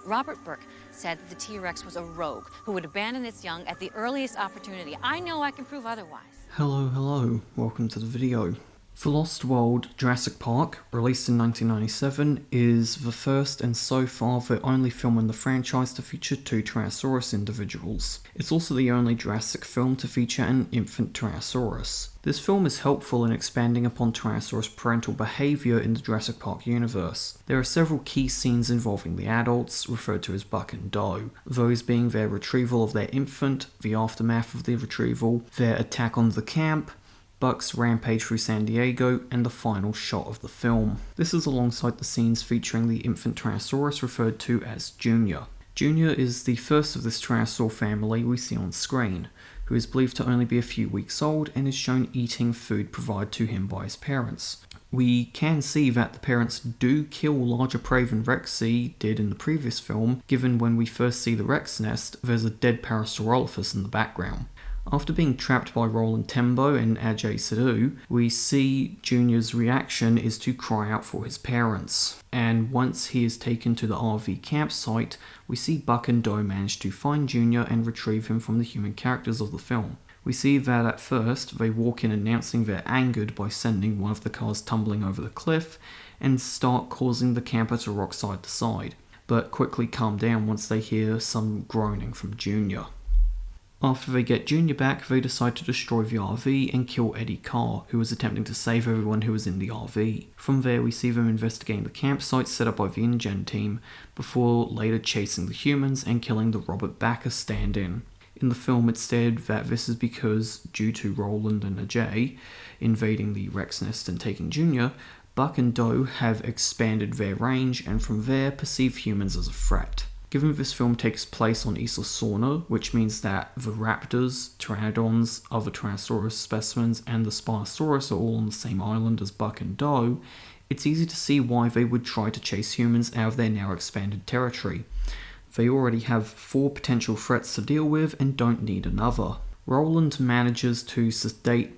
Robert Burke said that the T-Rex was a rogue who would abandon its young at the earliest opportunity. I know I can prove otherwise. Hello, welcome to the video. The Lost World Jurassic Park, released in 1997, is the first and so far the only film in the franchise to feature two Tyrannosaurus individuals. It's also the only Jurassic film to feature an infant Tyrannosaurus. This film is helpful in expanding upon Tyrannosaurus' parental behaviour in the Jurassic Park universe. There are several key scenes involving the adults, referred to as Buck and Doe, those being their retrieval of their infant, the aftermath of the retrieval, their attack on the camp, Buck's rampage through San Diego, and the final shot of the film. This is alongside the scenes featuring the infant Tyrannosaurus referred to as Junior. Junior is the first of this Tyrannosaur family we see on screen, who is believed to only be a few weeks old and is shown eating food provided to him by his parents. We can see that the parents do kill larger prey than Rexy did in the previous film, given when we first see the Rex nest, there's a dead Parasaurolophus in the background. After being trapped by Roland Tembo and Ajay Sidhu, we see Junior's reaction is to cry out for his parents. And once he is taken to the RV campsite, we see Buck and Doe manage to find Junior and retrieve him from the human characters of the film. We see that at first, they walk in announcing they're angered by sending one of the cars tumbling over the cliff and start causing the camper to rock side to side, but quickly calm down once they hear some groaning from Junior. After they get Junior back, they decide to destroy the RV and kill Eddie Carr, who was attempting to save everyone who was in the RV. From there, we see them investigating the campsite set up by the InGen team, before later chasing the humans and killing the Robert Backer stand-in. In the film, it's said that this is because, due to Roland and Ajay invading the Rex nest and taking Junior, Buck and Doe have expanded their range and from there perceive humans as a threat. Given this film takes place on Isla Sorna, which means that the raptors, pteranodons, other Tyrannosaurus specimens, and the Spinosaurus are all on the same island as Buck and Doe, it's easy to see why they would try to chase humans out of their now expanded territory. They already have 4 potential threats to deal with and don't need another. Roland manages to sedate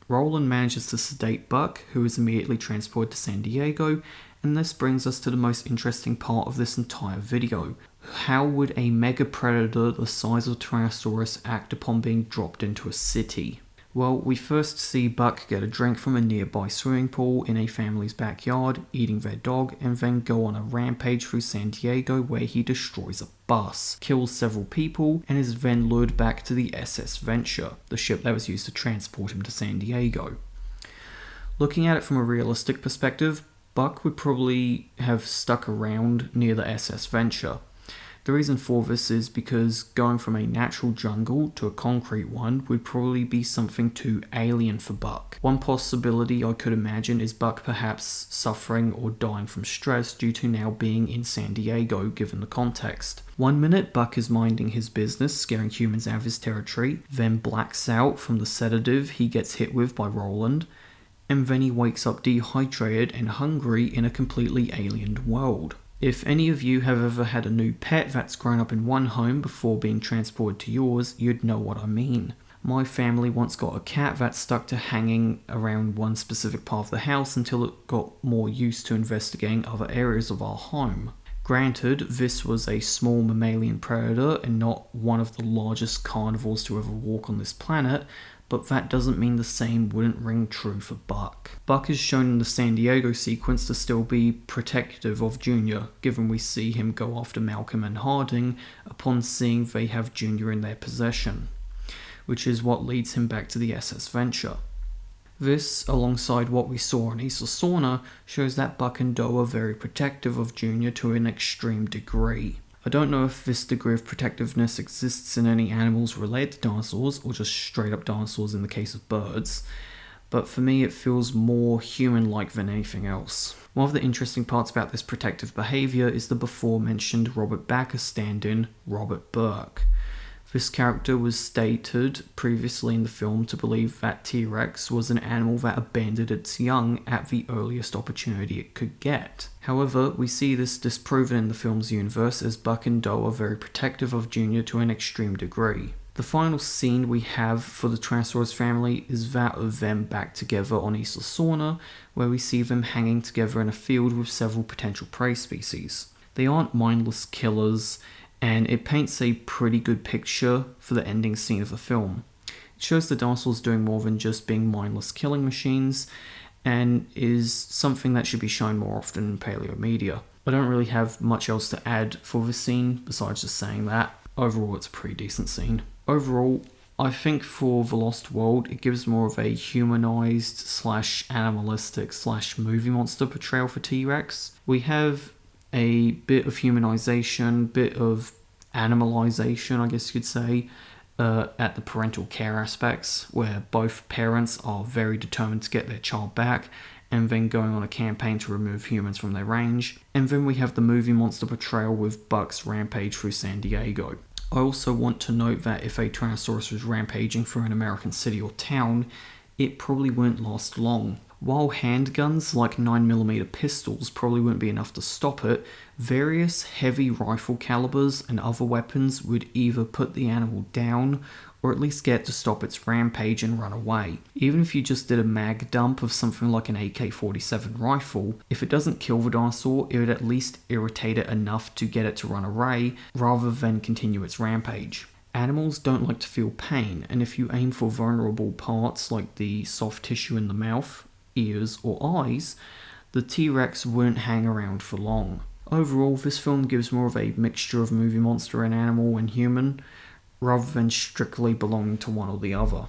Buck, who is immediately transported to San Diego, and this brings us to the most interesting part of this entire video. How would a mega predator the size of Tyrannosaurus act upon being dropped into a city? Well, we first see Buck get a drink from a nearby swimming pool in a family's backyard, eating their dog, and then go on a rampage through San Diego where he destroys a bus, kills several people, and is then lured back to the SS Venture, the ship that was used to transport him to San Diego. Looking at it from a realistic perspective, Buck would probably have stuck around near the SS Venture. The reason for this is because going from a natural jungle to a concrete one would probably be something too alien for Buck. One possibility I could imagine is Buck perhaps suffering or dying from stress due to now being in San Diego given the context. One minute Buck is minding his business, scaring humans out of his territory, then blacks out from the sedative he gets hit with by Roland, and then he wakes up dehydrated and hungry in a completely alien world. If any of you have ever had a new pet that's grown up in one home before being transported to yours, you'd know what I mean. My family once got a cat that stuck to hanging around one specific part of the house until it got more used to investigating other areas of our home. Granted, this was a small mammalian predator and not one of the largest carnivores to ever walk on this planet, but that doesn't mean the same wouldn't ring true for Buck. Buck is shown in the San Diego sequence to still be protective of Junior, given we see him go after Malcolm and Harding upon seeing they have Junior in their possession, which is what leads him back to the SS Venture. This, alongside what we saw on Isla Sorna, shows that Buck and Doe are very protective of Junior to an extreme degree. I don't know if this degree of protectiveness exists in any animals related to dinosaurs, or just straight up dinosaurs in the case of birds, but for me it feels more human-like than anything else. One of the interesting parts about this protective behaviour is the before-mentioned Robert Backer stand-in, Robert Burke. This character was stated previously in the film to believe that T-Rex was an animal that abandoned its young at the earliest opportunity it could get. However, we see this disproven in the film's universe as Buck and Doe are very protective of Junior to an extreme degree. The final scene we have for the Tyrannosaurus family is that of them back together on Isla Sorna, where we see them hanging together in a field with several potential prey species. They aren't mindless killers, and it paints a pretty good picture for the ending scene of the film. It shows the dinosaurs doing more than just being mindless killing machines, and is something that should be shown more often in paleo media. I don't really have much else to add for this scene besides just saying that. Overall, it's a pretty decent scene. Overall, I think for The Lost World, it gives more of a humanized / animalistic / movie monster portrayal for T-Rex. We have a bit of humanization, bit of animalization, I guess you could say, at the parental care aspects, where both parents are very determined to get their child back and then going on a campaign to remove humans from their range. And then we have the movie monster portrayal with Buck's rampage through San Diego. I also want to note that if a Tyrannosaurus was rampaging through an American city or town, it probably wouldn't last long. While handguns like 9mm pistols probably wouldn't be enough to stop it, various heavy rifle calibers and other weapons would either put the animal down or at least get to stop its rampage and run away. Even if you just did a mag dump of something like an AK-47 rifle, if it doesn't kill the dinosaur, it would at least irritate it enough to get it to run away rather than continue its rampage. Animals don't like to feel pain, and if you aim for vulnerable parts like the soft tissue in the mouth, ears, or eyes, the T-Rex wouldn't hang around for long. Overall, this film gives more of a mixture of movie monster and animal and human, rather than strictly belonging to one or the other.